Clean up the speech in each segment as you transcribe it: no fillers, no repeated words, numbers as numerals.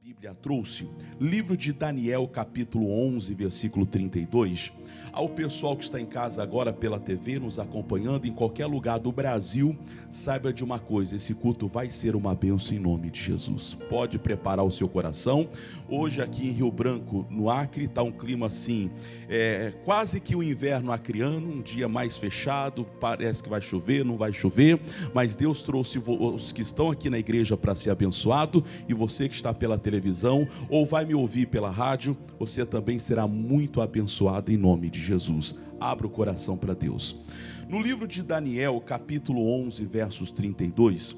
Bíblia trouxe, livro de Daniel, capítulo 11, versículo 32. Ao pessoal que está em casa agora pela TV, nos acompanhando em qualquer lugar do Brasil, saiba de uma coisa: esse culto vai ser uma bênção em nome de Jesus. Pode preparar o seu coração. Hoje aqui em Rio Branco, no Acre, está um clima assim, quase que o inverno acreano, um dia mais fechado, parece que vai chover, não vai chover, mas Deus trouxe os que estão aqui na igreja para ser abençoado, e você que está pela televisão ou vai me ouvir pela rádio, você também será muito abençoado em nome de Jesus. Abra o coração para Deus. No livro de Daniel, capítulo 11, versos 32,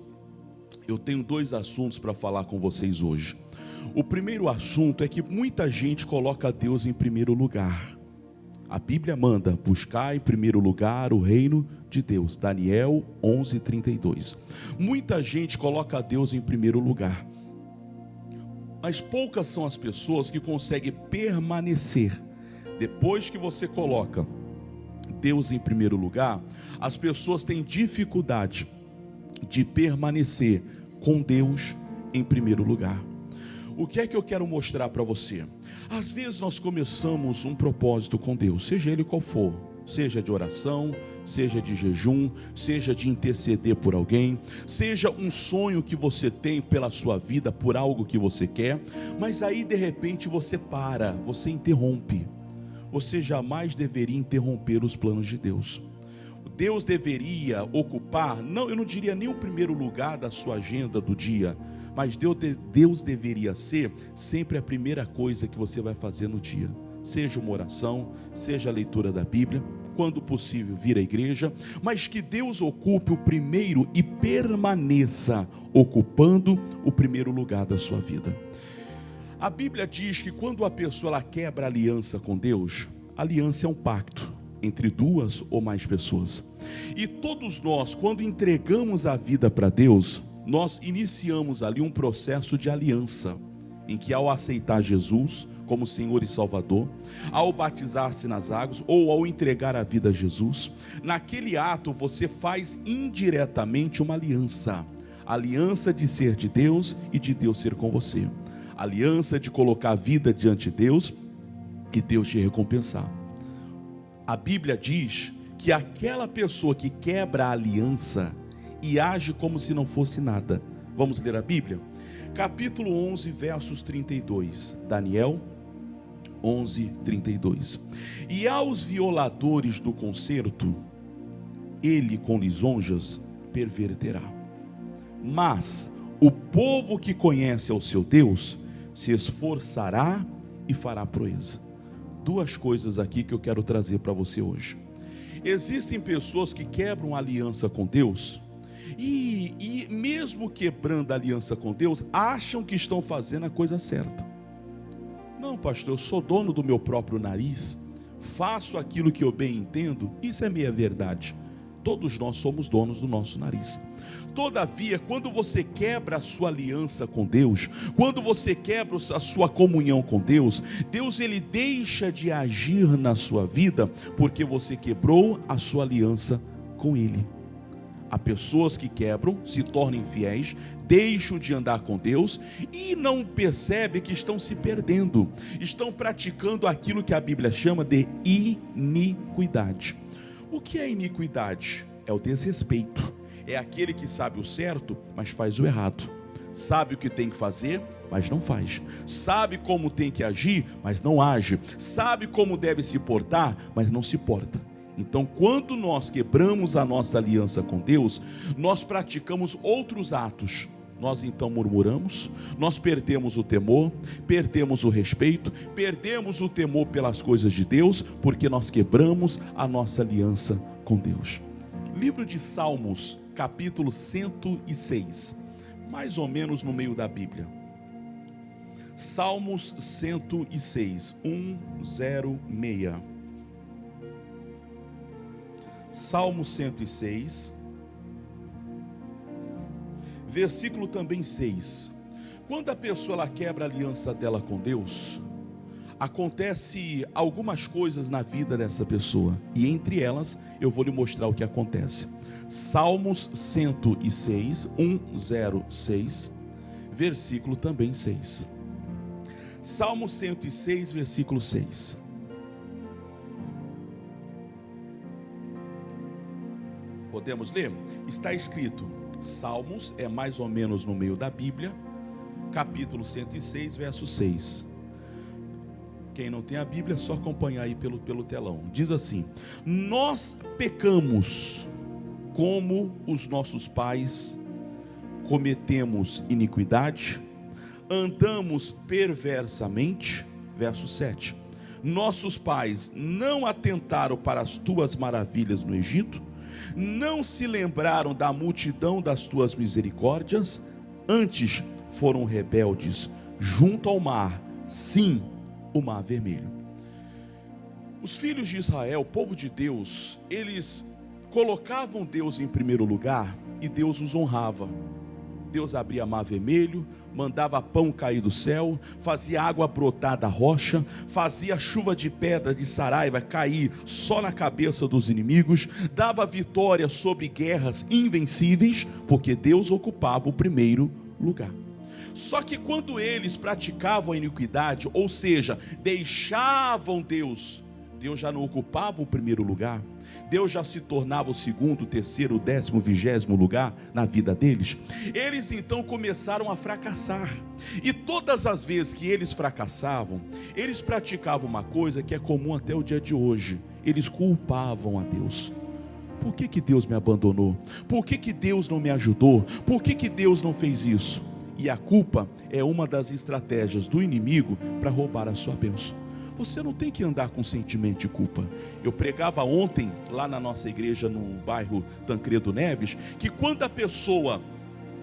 eu tenho dois assuntos para falar com vocês hoje. O primeiro assunto é que muita gente coloca Deus em primeiro lugar. A Bíblia manda buscar em primeiro lugar o reino de Deus. Daniel 11, 32. Muita gente coloca Deus em primeiro lugar, mas poucas são as pessoas que conseguem permanecer. Depois que você coloca Deus em primeiro lugar, as pessoas têm dificuldade de permanecer com Deus em primeiro lugar. O que é que eu quero mostrar para você? Às vezes nós começamos um propósito com Deus, seja ele qual for, seja de oração, seja de jejum, seja de interceder por alguém, seja um sonho que você tem pela sua vida, por algo que você quer, mas aí de repente você para, você interrompe. Você jamais deveria interromper os planos de Deus. Deus deveria ocupar, eu não diria nem o primeiro lugar da sua agenda do dia, mas Deus deveria ser sempre a primeira coisa que você vai fazer no dia. Seja uma oração, seja a leitura da Bíblia, quando possível vir à igreja, mas que Deus ocupe o primeiro e permaneça ocupando o primeiro lugar da sua vida. A Bíblia diz que quando a pessoa ela quebra a aliança com Deus, a aliança é um pacto entre duas ou mais pessoas. E todos nós, quando entregamos a vida para Deus, nós iniciamos ali um processo de aliança, em que ao aceitar Jesus como Senhor e Salvador, ao batizar-se nas águas ou ao entregar a vida a Jesus, naquele ato você faz indiretamente uma aliança, aliança de ser de Deus e de Deus ser com você, aliança de colocar a vida diante de Deus e Deus te recompensar. A Bíblia diz que aquela pessoa que quebra a aliança e age como se não fosse nada. Vamos ler a Bíblia? Capítulo 11, versos 32. Daniel 11, 32. E aos violadores do concerto, ele com lisonjas perverterá. Mas o povo que conhece ao seu Deus se esforçará e fará proeza. Duas coisas aqui que eu quero trazer para você hoje. Existem pessoas que quebram a aliança com Deus e mesmo quebrando a aliança com Deus, acham que estão fazendo a coisa certa. Não, pastor, eu sou dono do meu próprio nariz, faço aquilo que eu bem entendo. Isso é meia verdade. Todos nós somos donos do nosso nariz. Todavia, quando você quebra a sua aliança com Deus, quando você quebra a sua comunhão com Deus, Deus ele deixa de agir na sua vida, porque você quebrou a sua aliança com Ele. Há pessoas que quebram, se tornam infiéis, deixam de andar com Deus e não percebem que estão se perdendo, estão praticando aquilo que a Bíblia chama de iniquidade. O que é iniquidade? É o desrespeito. É aquele que sabe o certo, mas faz o errado. Sabe o que tem que fazer, mas não faz. Sabe como tem que agir, mas não age. Sabe como deve se portar, mas não se porta. Então, quando nós quebramos a nossa aliança com Deus, nós praticamos outros atos. Nós então murmuramos, nós perdemos o temor, perdemos o respeito, perdemos o temor pelas coisas de Deus, porque nós quebramos a nossa aliança com Deus. Livro de Salmos, capítulo 106, mais ou menos no meio da Bíblia. Salmos 106, 106. Salmo 106, versículo também 6. Quando a pessoa ela quebra a aliança dela com Deus, acontece algumas coisas na vida dessa pessoa, e entre elas eu vou lhe mostrar o que acontece. Salmos 106, 106, versículo também 6. Salmo 106, versículo 6. Podemos ler? Está escrito, Salmos é mais ou menos no meio da Bíblia, capítulo 106, verso 6. Quem não tem a Bíblia, é só acompanhar aí pelo telão. Diz assim: nós pecamos como os nossos pais, cometemos iniquidade, andamos perversamente. Verso 7. Nossos pais não atentaram para as tuas maravilhas no Egito, não se lembraram da multidão das tuas misericórdias, antes foram rebeldes junto ao mar, sim, o mar vermelho. Os filhos de Israel, o povo de Deus, eles colocavam Deus em primeiro lugar e Deus os honrava. Deus abria mar vermelho, mandava pão cair do céu, fazia água brotar da rocha, fazia chuva de pedra de saraiva cair só na cabeça dos inimigos, dava vitória sobre guerras invencíveis, porque Deus ocupava o primeiro lugar. Só que quando eles praticavam a iniquidade, ou seja, deixavam Deus, Deus já não ocupava o primeiro lugar, Deus já se tornava o segundo, terceiro, 10º, 20º lugar na vida deles. Eles então começaram a fracassar, e todas as vezes que eles fracassavam, eles praticavam uma coisa que é comum até o dia de hoje: eles culpavam a Deus. Por que Deus me abandonou? Por que Deus não me ajudou? Por que Deus não fez isso? E a culpa é uma das estratégias do inimigo para roubar a sua bênção. Você não tem que andar com sentimento de culpa. Eu pregava ontem lá na nossa igreja no bairro Tancredo Neves, que quando a pessoa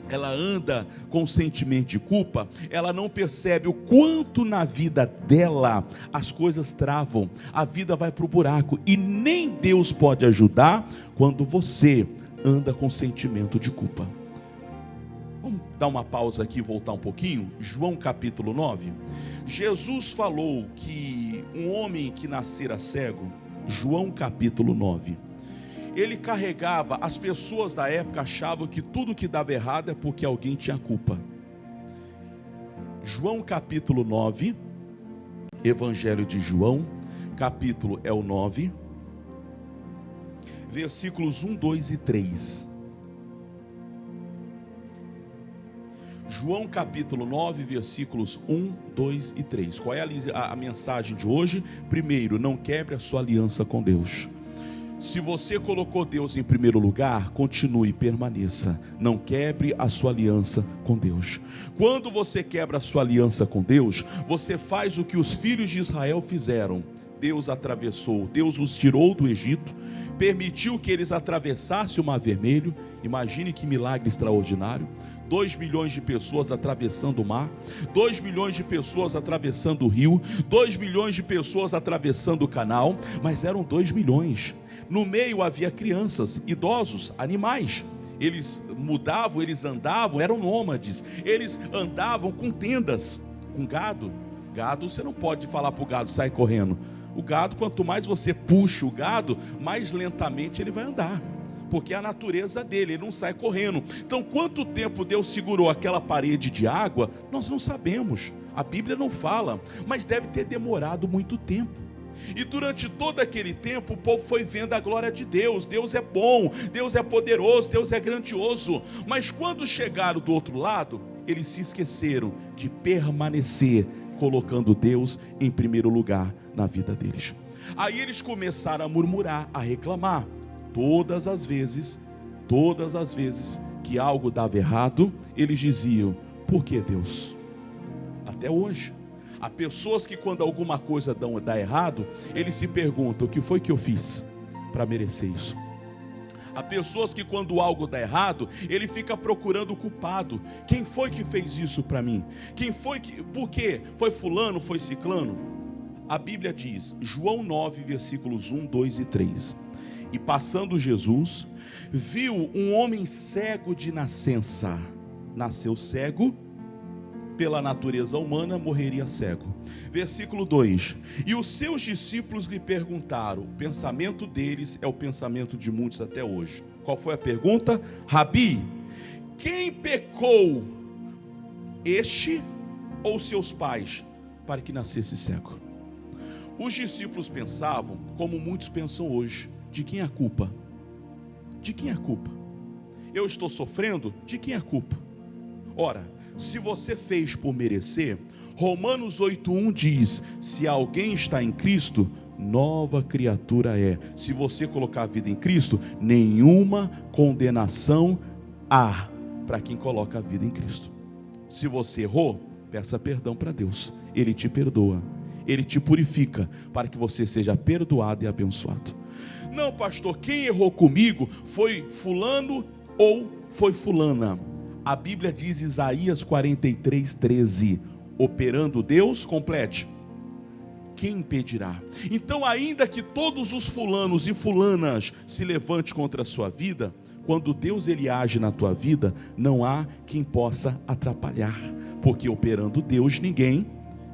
ela anda com sentimento de culpa, ela não percebe o quanto na vida dela as coisas travam, a vida vai para o buraco, e nem Deus pode ajudar quando você anda com sentimento de culpa. Vamos dar uma pausa aqui e voltar um pouquinho. João capítulo 9. Jesus falou que um homem que nascera cego, João capítulo 9, ele carregava, as pessoas da época achavam que tudo que dava errado é porque alguém tinha culpa. João capítulo 9, Evangelho de João, capítulo é o 9, versículos 1, 2 e 3. João capítulo 9, versículos 1, 2 e 3. Qual é a mensagem de hoje? Primeiro, não quebre a sua aliança com Deus. Se você colocou Deus em primeiro lugar, continue, permaneça. Não quebre a sua aliança com Deus. Quando você quebra a sua aliança com Deus, você faz o que os filhos de Israel fizeram. Deus atravessou, Deus os tirou do Egito, permitiu que eles atravessassem o Mar Vermelho. Imagine que milagre extraordinário. 2 milhões de pessoas atravessando o mar, 2 milhões de pessoas atravessando o rio, 2 milhões de pessoas atravessando o canal, mas eram 2 milhões. No meio havia crianças, idosos, animais. Eles mudavam, eles andavam, eram nômades. Eles andavam com tendas, com gado. Gado, você não pode falar para o gado, sai correndo. O gado, quanto mais você puxa o gado, mais lentamente ele vai andar, porque é a natureza dele, ele não sai correndo. Então, quanto tempo Deus segurou aquela parede de água, nós não sabemos, a Bíblia não fala, mas deve ter demorado muito tempo. E durante todo aquele tempo, o povo foi vendo a glória de Deus. Deus é bom, Deus é poderoso, Deus é grandioso. Mas quando chegaram do outro lado, eles se esqueceram de permanecer, colocando Deus em primeiro lugar na vida deles. Aí eles começaram a murmurar, a reclamar. Todas as vezes que algo dava errado, eles diziam: por que Deus? Até hoje, há pessoas que quando alguma coisa dá errado, eles se perguntam: o que foi que eu fiz para merecer isso? Há pessoas que quando algo dá errado, ele fica procurando o culpado. Quem foi que fez isso para mim? Por quê? Foi fulano, foi ciclano? A Bíblia diz, João 9, versículos 1, 2 e 3. E passando Jesus, viu um homem cego de nascença. Nasceu cego, pela natureza humana morreria cego. Versículo 2. E os seus discípulos lhe perguntaram. O pensamento deles é o pensamento de muitos até hoje. Qual foi a pergunta? Rabi, quem pecou, este ou seus pais, para que nascesse cego. Os discípulos pensavam, como muitos pensam hoje, de quem é a culpa? De quem é a culpa? Eu estou sofrendo? De quem é a culpa? Ora, se você fez por merecer, Romanos 8:1 diz, se alguém está em Cristo, nova criatura é. Se você colocar a vida em Cristo, nenhuma condenação há para quem coloca a vida em Cristo. Se você errou, peça perdão para Deus, Ele te perdoa, Ele te purifica, para que você seja perdoado e abençoado. Não, pastor, quem errou comigo foi fulano ou foi fulana? A Bíblia diz, Isaías 43:13, operando Deus, complete, quem impedirá? Então, ainda que todos os fulanos e fulanas se levante contra a sua vida, quando Deus ele age na tua vida, não há quem possa atrapalhar, porque operando Deus ninguém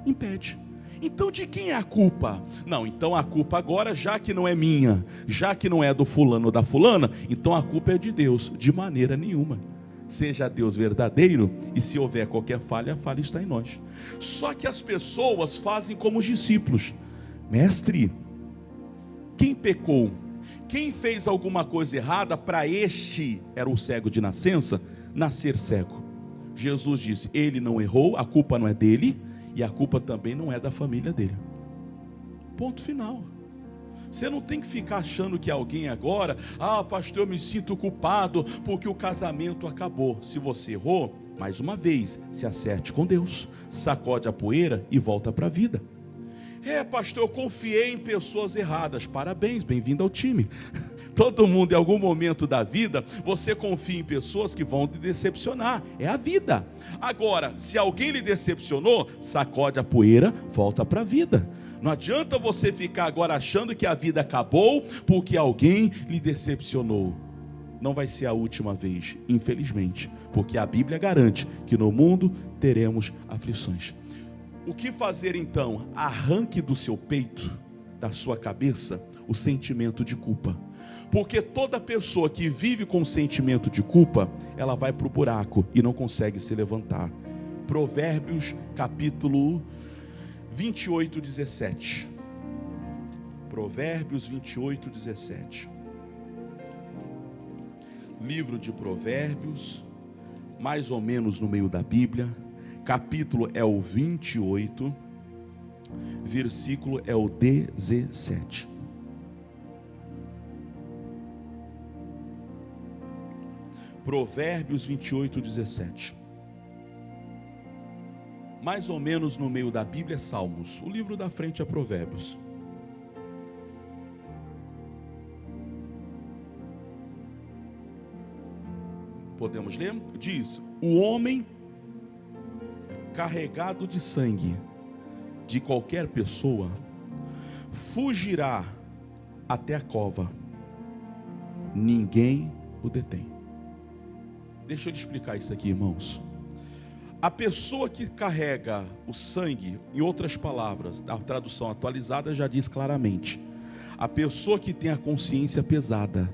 impede. Então de quem é a culpa? Não, então a culpa agora, já que não é minha, já que não é do fulano ou da fulana, então a culpa é de Deus. De maneira nenhuma. Seja Deus verdadeiro, e se houver qualquer falha, a falha está em nós. Só que as pessoas fazem como os discípulos. Mestre, quem pecou? Quem fez alguma coisa errada para este, era o cego de nascença, nascer cego? Jesus disse, ele não errou, a culpa não é dele, e a culpa também não é da família dele. Ponto final. Você não tem que ficar achando que alguém agora, pastor, eu me sinto culpado porque o casamento acabou. Se você errou, mais uma vez, se acerte com Deus, sacode a poeira e volta para a vida. Pastor, eu confiei em pessoas erradas. Parabéns, bem-vindo ao time. Todo mundo, em algum momento da vida, você confia em pessoas que vão te decepcionar. É a vida. Agora, se alguém lhe decepcionou, sacode a poeira, volta para a vida. Não adianta você ficar agora achando que a vida acabou porque alguém lhe decepcionou. Não vai ser a última vez, infelizmente, porque a Bíblia garante que no mundo teremos aflições. O que fazer então? Arranque do seu peito, da sua cabeça, o sentimento de culpa. Porque toda pessoa que vive com sentimento de culpa, ela vai para o buraco e não consegue se levantar. Provérbios capítulo 28:17. Provérbios 28:17. Livro de Provérbios, mais ou menos no meio da Bíblia. Capítulo é o 28, versículo é o 17. Provérbios 28:17. Mais ou menos no meio da Bíblia é Salmos. O livro da frente é Provérbios. Podemos ler? Diz: o homem carregado de sangue de qualquer pessoa fugirá até a cova, ninguém o detém. Deixa eu te explicar isso aqui, irmãos. A pessoa que carrega o sangue, em outras palavras, a tradução atualizada já diz claramente, a pessoa que tem a consciência pesada.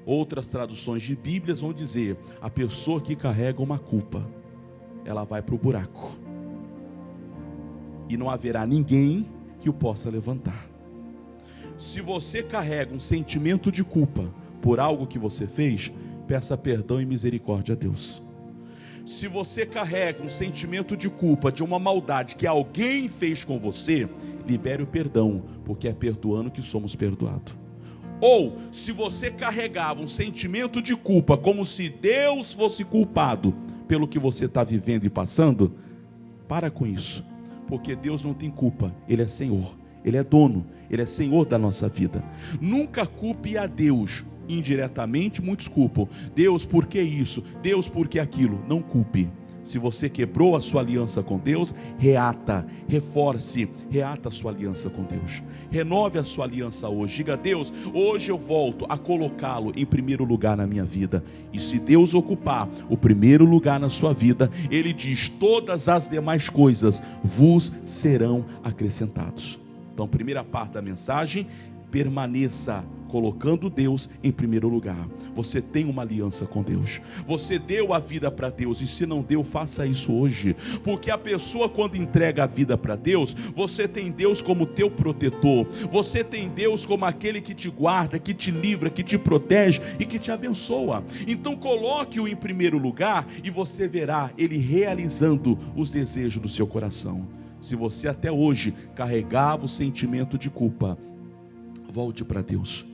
Outras traduções de Bíblias vão dizer, a pessoa que carrega uma culpa, ela vai para o buraco, e não haverá ninguém que o possa levantar. Se você carrega um sentimento de culpa por algo que você fez, peça perdão e misericórdia a Deus. Se você carrega um sentimento de culpa de uma maldade que alguém fez com você, libere o perdão, porque é perdoando que somos perdoados. Ou, se você carregava um sentimento de culpa, como se Deus fosse culpado pelo que você está vivendo e passando, para com isso, porque Deus não tem culpa, Ele é Senhor, Ele é dono, Ele é Senhor da nossa vida. Nunca culpe a Deus. Indiretamente muitos culpam, Deus por que isso, Deus por que aquilo. Não culpe. Se você quebrou a sua aliança com Deus, reata, reforce, reata a sua aliança com Deus, renove a sua aliança hoje. Diga: Deus, hoje eu volto a colocá-lo em primeiro lugar na minha vida. E se Deus ocupar o primeiro lugar na sua vida, Ele diz, todas as demais coisas vos serão acrescentados. Então, primeira parte da mensagem, permaneça colocando Deus em primeiro lugar. Você tem uma aliança com Deus, você deu a vida para Deus, e se não deu, faça isso hoje, porque a pessoa, quando entrega a vida para Deus, você tem Deus como teu protetor, você tem Deus como aquele que te guarda, que te livra, que te protege e que te abençoa. Então coloque-o em primeiro lugar e você verá Ele realizando os desejos do seu coração. Se você até hoje carregava o sentimento de culpa, volte para Deus.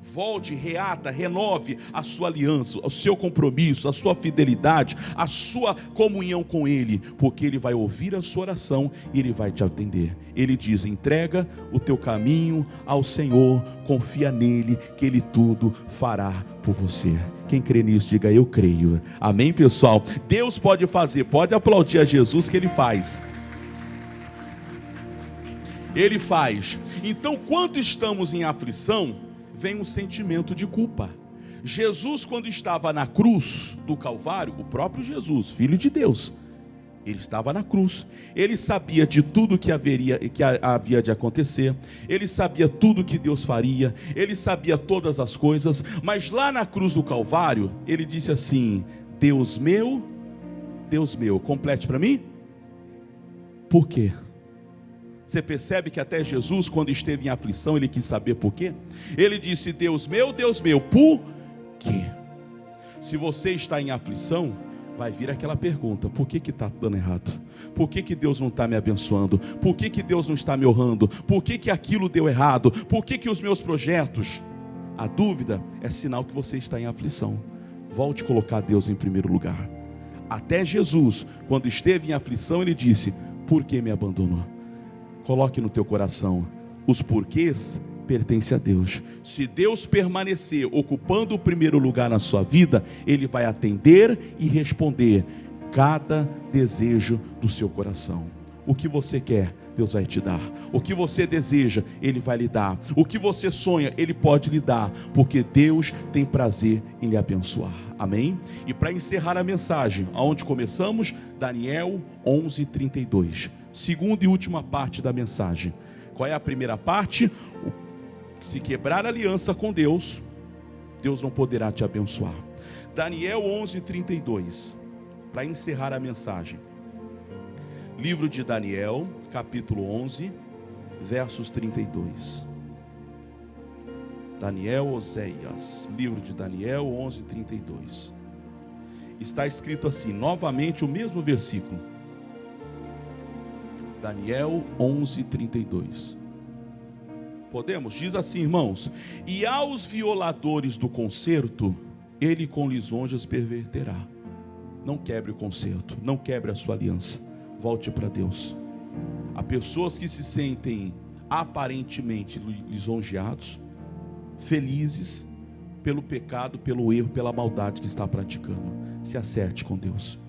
Volte, reata, renove a sua aliança, o seu compromisso, a sua fidelidade, a sua comunhão com Ele, porque Ele vai ouvir a sua oração e Ele vai te atender. Ele diz: entrega o teu caminho ao Senhor, confia nele, que Ele tudo fará por você. Quem crê nisso, diga: eu creio. Amém, pessoal? Deus pode fazer, pode aplaudir a Jesus, que Ele faz. Ele faz. Então, quando estamos em aflição, vem um sentimento de culpa. Jesus, quando estava na cruz do Calvário, o próprio Jesus, Filho de Deus, ele estava na cruz, ele sabia de tudo que havia de acontecer, ele sabia tudo que Deus faria, ele sabia todas as coisas, mas lá na cruz do Calvário, ele disse assim: Deus meu, complete para mim. Por quê? Você percebe que até Jesus, quando esteve em aflição, ele quis saber por quê? Ele disse: Deus meu, por quê? Se você está em aflição, vai vir aquela pergunta: por que está dando errado? Por que Deus não está me abençoando? Por que Deus não está me honrando? Por que aquilo deu errado? Por que os meus projetos? A dúvida é sinal que você está em aflição. Volte a colocar Deus em primeiro lugar. Até Jesus, quando esteve em aflição, ele disse: por que me abandonou? Coloque no teu coração: os porquês pertencem a Deus. Se Deus permanecer ocupando o primeiro lugar na sua vida, Ele vai atender e responder cada desejo do seu coração. O que você quer, Deus vai te dar. O que você deseja, Ele vai lhe dar. O que você sonha, Ele pode lhe dar, porque Deus tem prazer em lhe abençoar. Amém? E para encerrar a mensagem, aonde começamos? Daniel 11:32. Segunda e última parte da mensagem. Qual é a primeira parte? Se quebrar a aliança com Deus, Deus não poderá te abençoar. Daniel 11:32. Para encerrar a mensagem. Livro de Daniel, capítulo 11, versos 32. Daniel, Oséias, livro de Daniel 11:32. Está escrito assim, novamente o mesmo versículo. Daniel 11:32. Podemos? Diz assim, irmãos: e aos violadores do concerto, ele com lisonjas perverterá. Não quebre o concerto, não quebre a sua aliança. Volte para Deus. Há pessoas que se sentem aparentemente lisonjeados, felizes pelo pecado, pelo erro, pela maldade que está praticando. Se acerte com Deus.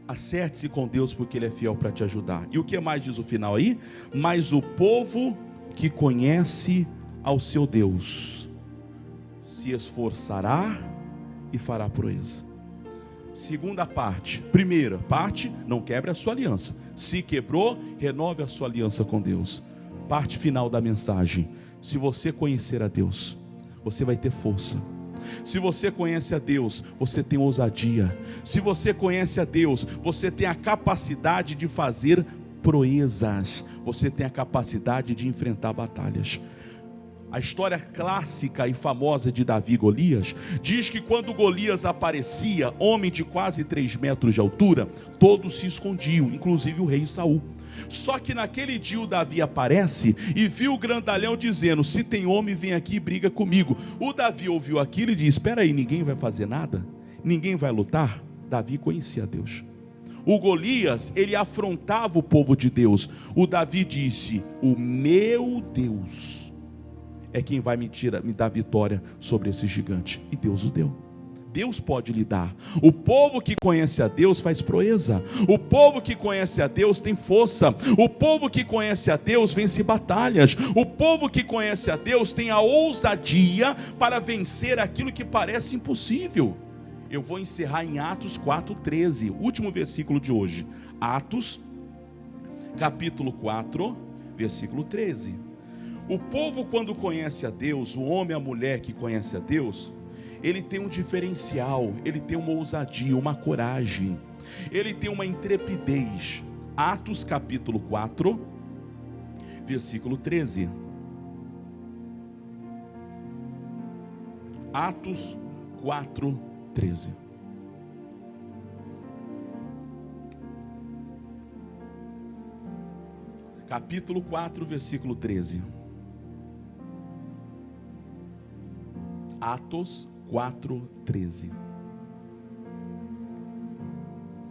Acerte-se com Deus, porque Ele é fiel para te ajudar. E o que mais diz o final aí? Mas o povo que conhece ao seu Deus se esforçará e fará proeza. Segunda parte. Primeira parte, não quebre a sua aliança. Se quebrou, renove a sua aliança com Deus. Parte final da mensagem: se você conhecer a Deus, você vai ter força. Se você conhece a Deus, você tem ousadia. Se você conhece a Deus, você tem a capacidade de fazer proezas. Você tem a capacidade de enfrentar batalhas. A história clássica e famosa de Davi e Golias diz que quando Golias aparecia, homem de quase 3 metros de altura, todos se escondiam, inclusive o rei Saul. Só que naquele dia o Davi aparece e viu o grandalhão dizendo: se tem homem, vem aqui e briga comigo. O Davi ouviu aquilo e disse: espera aí, ninguém vai fazer nada? Ninguém vai lutar? Davi conhecia Deus. O Golias, ele afrontava o povo de Deus. O Davi disse: o meu Deus é quem vai me dar vitória sobre esse gigante. E Deus o deu. Deus pode lhe dar. O povo que conhece a Deus faz proeza. O povo que conhece a Deus tem força. O povo que conhece a Deus vence batalhas. O povo que conhece a Deus tem a ousadia para vencer aquilo que parece impossível. Eu vou encerrar em Atos 4:13, último versículo de hoje. Atos, capítulo 4, versículo 13. O povo, quando conhece a Deus, o homem e a mulher que conhece a Deus, ele tem um diferencial, ele tem uma ousadia, uma coragem, ele tem uma intrepidez. Atos capítulo 4, versículo 13. Atos 4, 13. Capítulo 4, versículo 13. Atos 4, 13.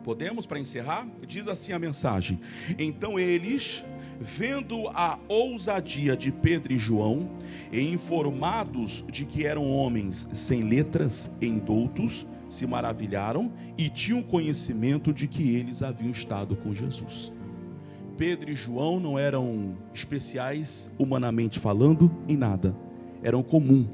Podemos, para encerrar? Diz assim a mensagem: então eles, vendo a ousadia de Pedro e João, e informados de que eram homens sem letras e indoutos, se maravilharam e tinham conhecimento de que eles haviam estado com Jesus. Pedro e João não eram especiais, humanamente falando, em nada. Eram comum,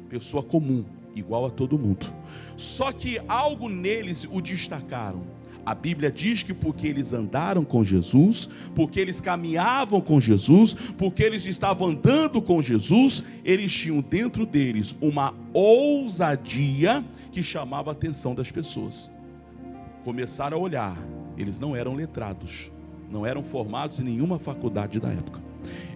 pessoa comum, igual a todo mundo. Só que algo neles o destacaram. A Bíblia diz que porque eles andaram com Jesus, porque eles caminhavam com Jesus, porque eles estavam andando com Jesus, eles tinham dentro deles uma ousadia que chamava a atenção das pessoas. Começaram a olhar, eles não eram letrados, não eram formados em nenhuma faculdade da época.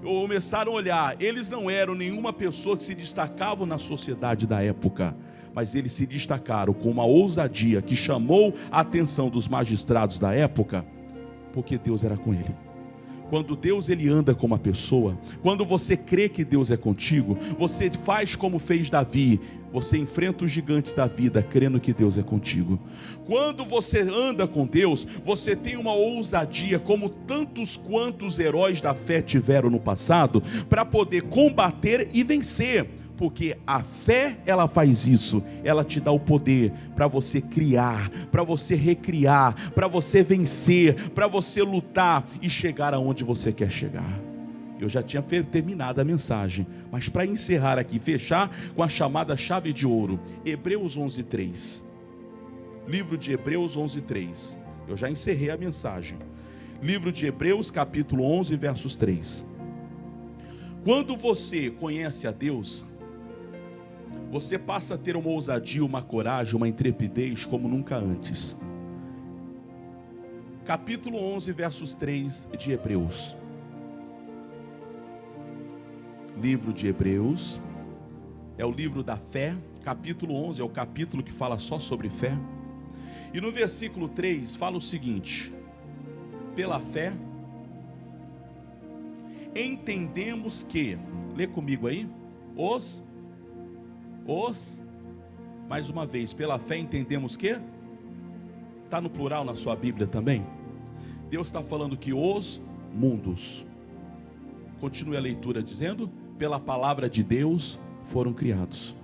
Começaram a olhar, eles não eram nenhuma pessoa que se destacavam na sociedade da época, mas eles se destacaram com uma ousadia que chamou a atenção dos magistrados da época, porque Deus era com ele. Quando Deus ele anda com uma pessoa, quando você crê que Deus é contigo, você faz como fez Davi, você enfrenta os gigantes da vida, crendo que Deus é contigo. Quando você anda com Deus, você tem uma ousadia, como tantos quantos heróis da fé tiveram no passado, para poder combater e vencer. Porque a fé, ela faz isso, ela te dá o poder para você criar, para você recriar, para você vencer, para você lutar e chegar aonde você quer chegar. Eu já tinha terminado a mensagem, mas para encerrar aqui, fechar com a chamada chave de ouro, Hebreus 11:3. Livro de Hebreus 11:3. Eu já encerrei a mensagem. Livro de Hebreus, capítulo 11, versos 3. Quando você conhece a Deus, você passa a ter uma ousadia, uma coragem, uma intrepidez como nunca antes. Capítulo 11, versos 3 de Hebreus. Livro de Hebreus, é o livro da fé. Capítulo 11 é o capítulo que fala só sobre fé. E no versículo 3 fala o seguinte: pela fé, entendemos que, lê comigo aí, mais uma vez, pela fé entendemos que, está no plural na sua Bíblia também. Deus está falando que os mundos, continue a leitura dizendo, pela palavra de Deus foram criados,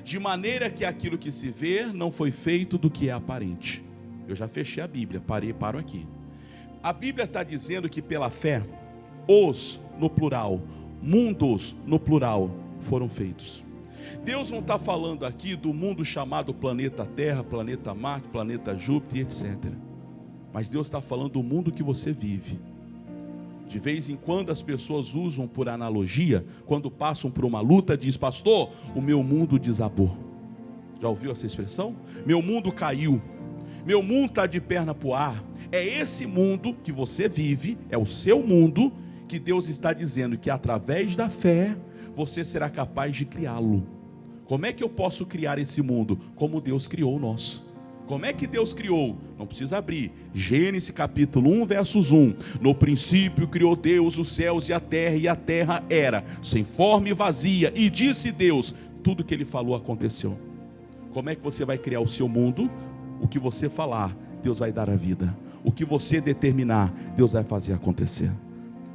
de maneira que aquilo que se vê não foi feito do que é aparente. Eu já fechei a Bíblia, paro aqui. A Bíblia está dizendo que pela fé, os no plural, mundos no plural, foram feitos. Deus não está falando aqui do mundo chamado planeta Terra, planeta Marte, planeta Júpiter, etc. Mas Deus está falando do mundo que você vive. De vez em quando as pessoas usam por analogia, quando passam por uma luta, diz: pastor, o meu mundo desabou. Já ouviu essa expressão? Meu mundo caiu, meu mundo está de perna para o ar. É esse mundo que você vive, é o seu mundo, que Deus está dizendo que através da fé, você será capaz de criá-lo. Como é que eu posso criar esse mundo? Como Deus criou o nosso. Como é que Deus criou? Não precisa abrir. Gênesis capítulo 1, versos 1. No princípio criou Deus os céus e a terra era sem forma e vazia. E disse Deus, tudo que ele falou aconteceu. Como é que você vai criar o seu mundo? O que você falar, Deus vai dar a vida. O que você determinar, Deus vai fazer acontecer.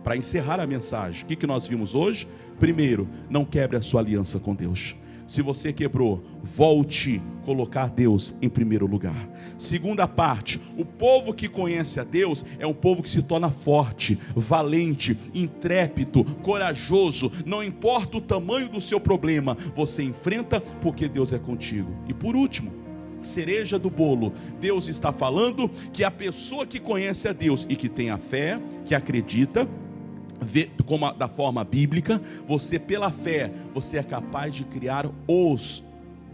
Para encerrar a mensagem, o que nós vimos hoje? Primeiro, não quebre a sua aliança com Deus. Se você quebrou, volte a colocar Deus em primeiro lugar. Segunda parte, o povo que conhece a Deus é um povo que se torna forte, valente, intrépido, corajoso. Não importa o tamanho do seu problema, você enfrenta porque Deus é contigo. E por último, cereja do bolo, Deus está falando que a pessoa que conhece a Deus e que tem a fé, que acredita, como da forma bíblica, você pela fé, você é capaz de criar os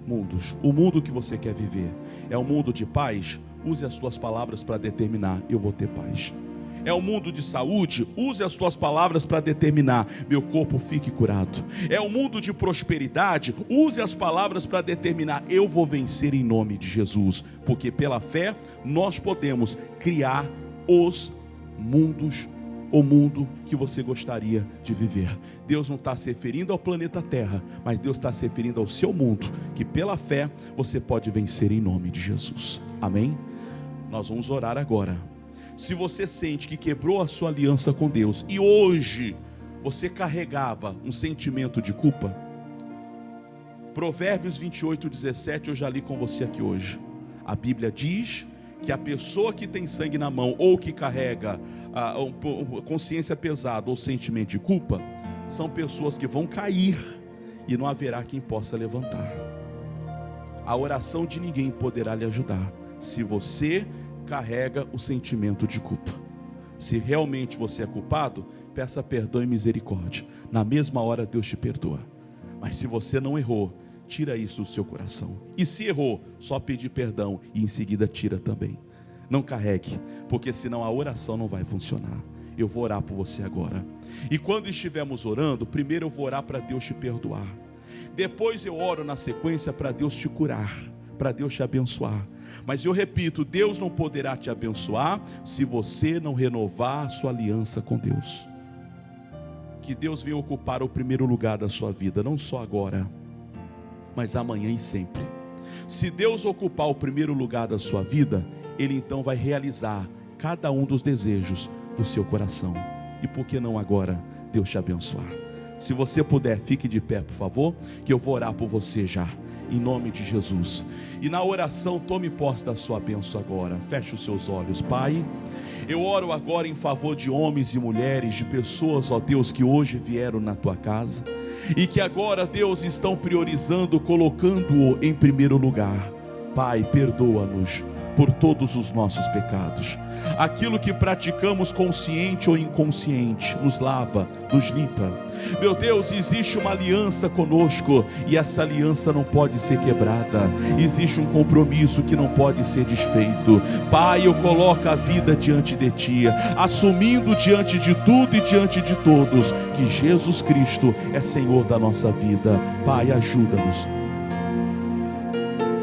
mundos. O mundo que você quer viver é um mundo de paz? Use as suas palavras para determinar: eu vou ter paz. É um mundo de saúde? Use as suas palavras para determinar: meu corpo fique curado. É um mundo de prosperidade? Use as palavras para determinar: eu vou vencer em nome de Jesus. Porque pela fé nós podemos criar os mundos, o mundo que você gostaria de viver. Deus não está se referindo ao planeta Terra, mas Deus está se referindo ao seu mundo, que pela fé você pode vencer em nome de Jesus. Amém? Nós vamos orar agora. Se você sente que quebrou a sua aliança com Deus e hoje você carregava um sentimento de culpa, Provérbios 28:17 eu já li com você aqui hoje. A Bíblia diz que a pessoa que tem sangue na mão ou que carrega a consciência pesada ou sentimento de culpa, são pessoas que vão cair e não haverá quem possa levantar. A oração de ninguém poderá lhe ajudar se você carrega o sentimento de culpa. Se realmente você é culpado, peça perdão e misericórdia. Na mesma hora Deus te perdoa. Mas se você não errou, tira isso do seu coração. E se errou, só pedir perdão e em seguida tira também. Não carregue, porque senão a oração não vai funcionar. Eu vou orar por você agora. E quando estivermos orando, primeiro eu vou orar para Deus te perdoar. Depois eu oro na sequência para Deus te curar, para Deus te abençoar. Mas eu repito, Deus não poderá te abençoar se você não renovar a sua aliança com Deus. Que Deus venha ocupar o primeiro lugar da sua vida, não só agora, mas amanhã e sempre. Se Deus ocupar o primeiro lugar da sua vida, Ele então vai realizar cada um dos desejos do seu coração. E por que não agora Deus te abençoar? Se você puder, fique de pé, por favor, que eu vou orar por você já, em nome de Jesus. E na oração, tome posse da sua bênção agora. Feche os seus olhos. Pai, eu oro agora em favor de homens e mulheres, de pessoas, ó Deus, que hoje vieram na tua casa e que agora, Deus, estão priorizando, colocando-o em primeiro lugar. Pai, perdoa-nos por todos os nossos pecados. Aquilo que praticamos consciente ou inconsciente, nos lava, nos limpa. Meu Deus, existe uma aliança conosco e essa aliança não pode ser quebrada. Existe um compromisso que não pode ser desfeito. Pai, eu coloco a vida diante de Ti, assumindo diante de tudo e diante de todos que Jesus Cristo é Senhor da nossa vida. Pai, ajuda-nos.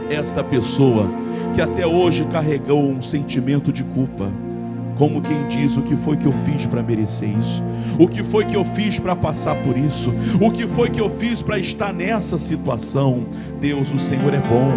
Esta pessoa que até hoje carregou um sentimento de culpa, como quem diz: o que foi que eu fiz para merecer isso? O que foi que eu fiz para passar por isso? O que foi que eu fiz para estar nessa situação? Deus, o Senhor é bom,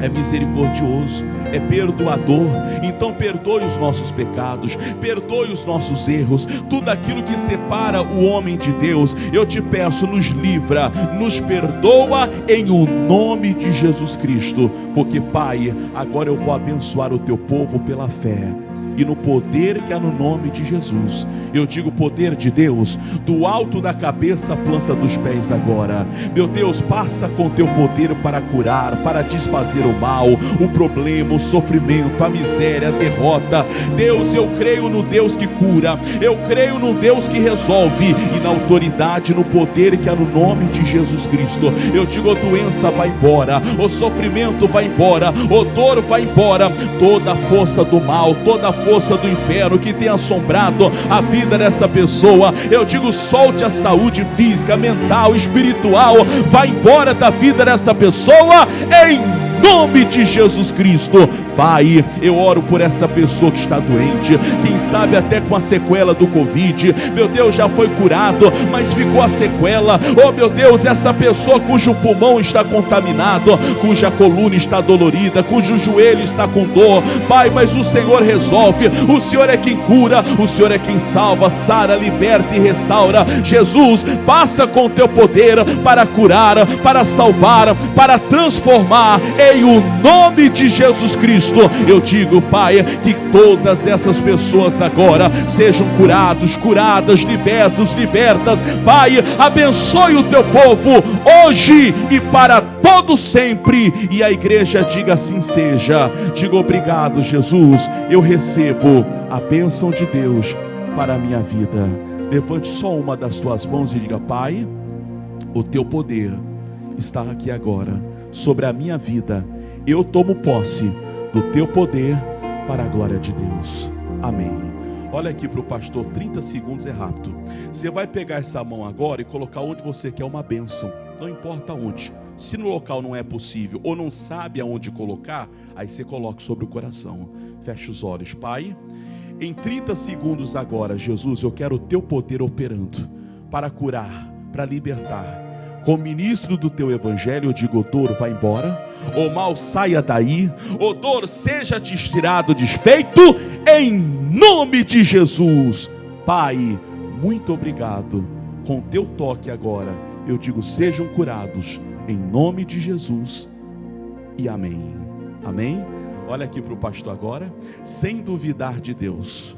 é misericordioso, é perdoador. Então perdoe os nossos pecados, perdoe os nossos erros, tudo aquilo que separa o homem de Deus. Eu te peço, nos livra, nos perdoa em o nome de Jesus Cristo. Porque, Pai, agora eu vou abençoar o teu povo pela fé e no poder que há no nome de Jesus. Eu digo: poder de Deus, do alto da cabeça à planta dos pés agora. Meu Deus, passa com teu poder para curar, para desfazer o mal, o problema, o sofrimento, a miséria, a derrota. Deus, eu creio no Deus que cura, eu creio no Deus que resolve, e na autoridade, no poder que há no nome de Jesus Cristo. Eu digo: a doença vai embora, o sofrimento vai embora, o dor vai embora, toda a força do mal, toda a força do inferno que tem assombrado a vida dessa pessoa, eu digo: solte a saúde física, mental, espiritual, vai embora da vida dessa pessoa, em nome de Jesus Cristo. Pai, eu oro por essa pessoa que está doente, quem sabe até com a sequela do Covid. Meu Deus, já foi curado, mas ficou a sequela. Oh meu Deus, essa pessoa cujo pulmão está contaminado, cuja coluna está dolorida, cujo joelho está com dor. Pai, mas o Senhor resolve, o Senhor é quem cura, o Senhor é quem salva, sara, liberta e restaura. Jesus, passa com o teu poder para curar, para salvar, para transformar, em o nome de Jesus Cristo. Eu digo, Pai, que todas essas pessoas agora sejam curados, curadas, libertos, libertas. Pai, abençoe o teu povo hoje e para todo sempre. E a igreja diga: assim seja. Diga: obrigado, Jesus, eu recebo a bênção de Deus para a minha vida. Levante só uma das tuas mãos e diga: Pai, o teu poder está aqui agora sobre a minha vida. Eu tomo posse do teu poder para a glória de Deus. Amém. Olha aqui para o pastor, 30 segundos é rápido. Você vai pegar essa mão agora e colocar onde você quer uma bênção, não importa onde. Se no local não é possível ou não sabe aonde colocar, aí você coloca sobre o coração. Feche os olhos. Pai, em 30 segundos agora, Jesus, eu quero o teu poder operando para curar, para libertar. Como ministro do teu evangelho, eu digo: dor, vai embora, o mal saia daí, o dor seja tirado, desfeito, em nome de Jesus. Pai, muito obrigado. Com teu toque agora, eu digo: sejam curados, em nome de Jesus, e amém. Amém? Olha aqui para o pastor agora, sem duvidar de Deus.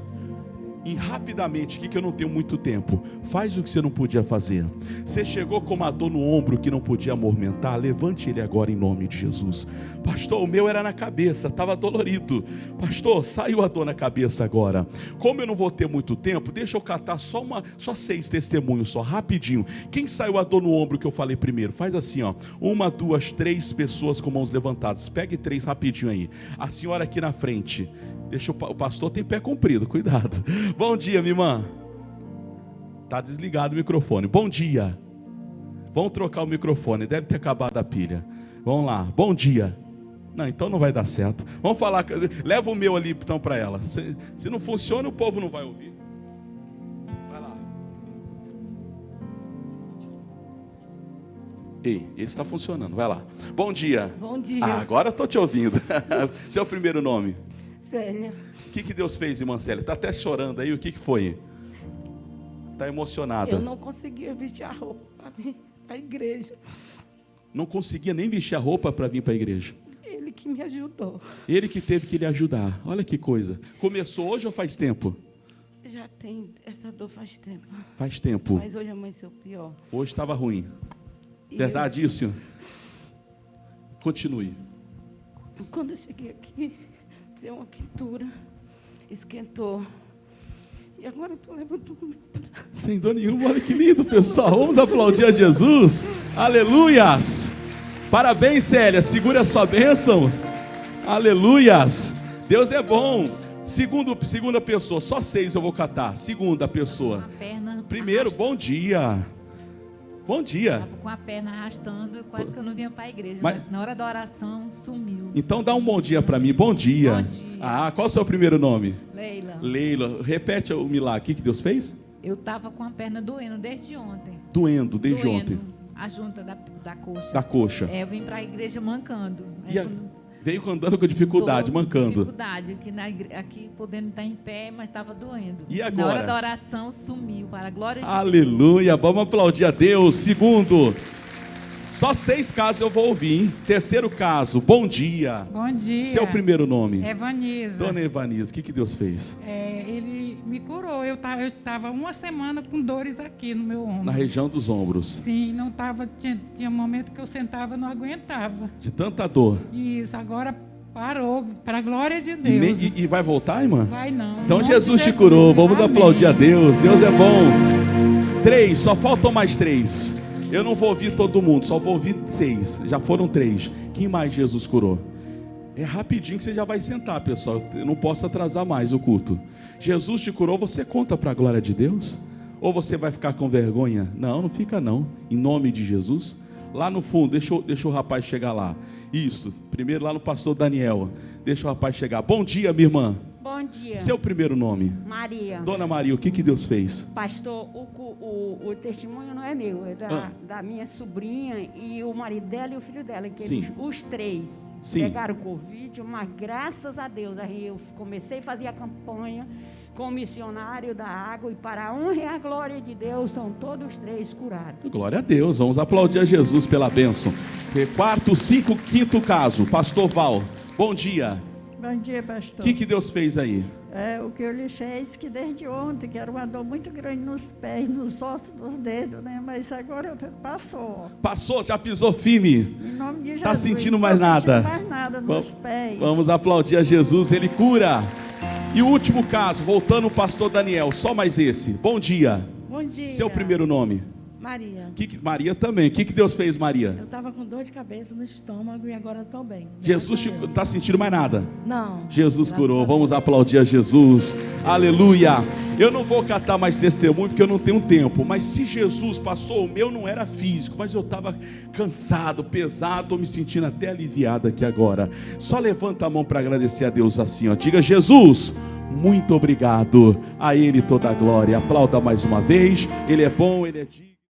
E rapidamente, que eu não tenho muito tempo, faz o que você não podia fazer. Você chegou com uma dor no ombro que não podia amormentar, levante ele agora em nome de Jesus. Pastor, o meu era na cabeça, estava dolorido. Pastor, saiu a dor na cabeça agora. Como eu não vou ter muito tempo, deixa eu catar só 6 testemunhos, só rapidinho. Quem saiu a dor no ombro que eu falei primeiro? Faz assim, ó, 1, 2, 3 pessoas com mãos levantadas. Pegue 3 rapidinho aí. A senhora aqui na frente. Deixa o pastor tem pé comprido, cuidado. Bom dia, minha irmã. Está desligado o microfone. Bom dia. Vamos trocar o microfone, deve ter acabado a pilha. Vamos lá, bom dia. Não, então não vai dar certo. Vamos falar, leva o meu ali então para ela. Se não funciona, o povo não vai ouvir. Vai lá. Ei, esse está funcionando, vai lá. Bom dia. Bom dia. Agora eu estou te ouvindo. Seu primeiro nome? Célia. O que Deus fez, irmã Célia? Está até chorando aí, o que foi? Está emocionada. Eu não conseguia vestir a roupa para vir para a igreja. Não conseguia nem vestir a roupa para vir para a igreja. Ele que me ajudou. Ele que teve que lhe ajudar. Olha que coisa. Começou hoje ou faz tempo? Já tem essa dor faz tempo. Faz tempo. Mas hoje amanheceu pior. Hoje estava ruim. Verdade isso? Continue. Quando eu cheguei aqui, deu uma quentura, esquentou. E agora eu estou levantando o meu braço. Sem dor nenhuma, olha que lindo, pessoal. Vamos aplaudir a Jesus. Aleluias. Parabéns, Célia. Segure a sua bênção. Aleluias. Deus é bom. Segunda pessoa, só 6 eu vou catar. Segunda pessoa. Primeiro, bom dia. Bom dia. Estava com a perna arrastando, quase que eu não vinha para a igreja, mas na hora da oração sumiu. Então dá um bom dia para mim. Bom dia. Bom dia. Ah, qual é o seu primeiro nome? Leila. Leila. Repete o milagre. O que Deus fez? Eu estava com a perna doendo desde ontem. Doendo desde ontem. A junta da coxa. Da coxa. Eu vim para a igreja mancando. Veio andando com dificuldade, mancando. Dificuldade, aqui podendo estar em pé, mas estava doendo. E agora? Na hora da oração sumiu, para a glória de Deus. Aleluia, vamos aplaudir a Deus. Segundo, só 6 casos eu vou ouvir, hein? Terceiro caso, bom dia. Bom dia. Seu primeiro nome? Evanisa. Dona Evanisa, o que Deus fez? Ele me curou, eu estava 1 semana com dores aqui no meu ombro. Na região dos ombros. Sim, não estava, tinha um momento que eu sentava e não aguentava. De tanta dor. Isso, agora parou, para a glória de Deus. E vai voltar, irmã? Vai não. Então Jesus te curou, vamos Amém. aplaudir a Deus, Deus é bom. 3, só faltam mais 3. Eu não vou ouvir todo mundo, só vou ouvir 6, já foram 3. Quem mais Jesus curou? É rapidinho que você já vai sentar, pessoal, eu não posso atrasar mais o culto. Jesus te curou, você conta para a glória de Deus? Ou você vai ficar com vergonha? Não, não fica não, em nome de Jesus. Lá no fundo, deixa o rapaz chegar lá. Isso, primeiro lá no pastor Daniel. Deixa o rapaz chegar. Bom dia, minha irmã. Bom dia. Seu primeiro nome? Maria. Dona Maria, o que Deus fez? Pastor, o testemunho não é meu, é da minha sobrinha e o marido dela e o filho dela, que eles, os 3 pegaram Covid, mas graças a Deus, aí eu comecei a fazer a campanha com o missionário da água e para a honra e a glória de Deus, são todos 3 curados. Glória a Deus, vamos aplaudir a Jesus pela bênção. 4, 5, 5º caso, pastor Val, bom dia. Bom dia, pastor. O que Deus fez aí? O que eu lhe fez, que desde ontem, que era uma dor muito grande nos pés, nos ossos dos dedos, né? Mas agora passou. Passou, já pisou firme. Em nome de Jesus. Está sentindo mais nada? Não estou sentindo mais nada nos pés. Vamos aplaudir a Jesus, Ele cura. E o último caso, voltando ao pastor Daniel, só mais esse. Bom dia. Bom dia. Seu primeiro nome? Maria. Maria também. O que Deus fez, Maria? Eu estava com dor de cabeça no estômago e agora estou bem. Jesus está sentindo mais nada? Não. Jesus curou. Vamos aplaudir a Jesus. Aleluia. Eu não vou catar mais testemunho porque eu não tenho tempo. Mas se Jesus passou, o meu não era físico, mas eu estava cansado, pesado, estou me sentindo até aliviado aqui agora. Só levanta a mão para agradecer a Deus assim, ó. Diga: Jesus, muito obrigado. A Ele toda a glória. Aplauda mais uma vez. Ele é bom, Ele é digno.